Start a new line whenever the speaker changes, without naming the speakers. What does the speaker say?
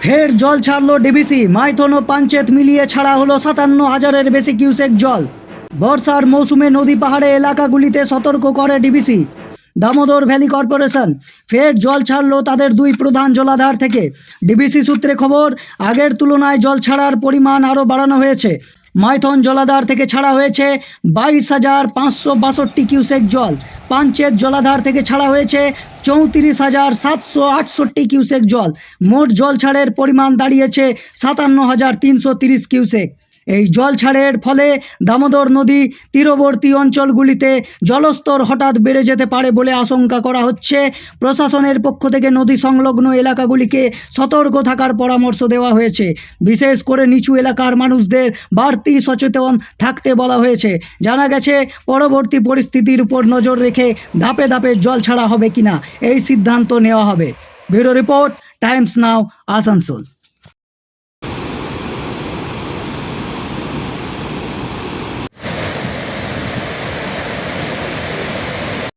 ফের জল ছাড়লো ডিবিসি। মাইথন ও পাঞ্চেত মিলিয়ে ছাড়া হলো 57,000-এর বেশি কিউসেক জল। বর্ষার মৌসুমে নদী পাহাড়ে এলাকাগুলিতে সতর্ক করে ডিবিসি। দামোদর ভ্যালি কর্পোরেশন ফের জল ছাড়লো তাদের দুই প্রধান জলাধার থেকে। ডিবিসি সূত্রে খবর, আগের তুলনায় জল ছাড়ার পরিমাণ আরও বাড়ানো হয়েছে। মাইথন জলাধার থেকে ছাড়া হয়েছে 22,562 কিউসেক জল। পাঞ্চেত জলাধার থেকে ছাড়া হয়েছে 34,768 কিউসেক জল। মোট জল ছাড়ের পরিমাণ দাঁড়িয়েছে 57,330 কিউসেক। এই জল ছাড়ের ফলে দামোদর নদী তীরবর্তী অঞ্চলগুলিতে জলস্তর হঠাৎ বেড়ে যেতে পারে বলে আশঙ্কা করা হচ্ছে। প্রশাসনের পক্ষ থেকে নদী সংলগ্ন এলাকাগুলিকে সতর্ক থাকার পরামর্শ দেওয়া হয়েছে। বিশেষ করে নিচু এলাকার মানুষদের বাড়তি সচেতন থাকতে বলা হয়েছে। জানা গেছে, পরবর্তী পরিস্থিতির উপর নজর রেখে ধাপে ধাপে জল ছাড়া হবে কিনা এই সিদ্ধান্ত নেওয়া হবে। ব্যুরো রিপোর্ট, টাইমস নাও, আসানসোল।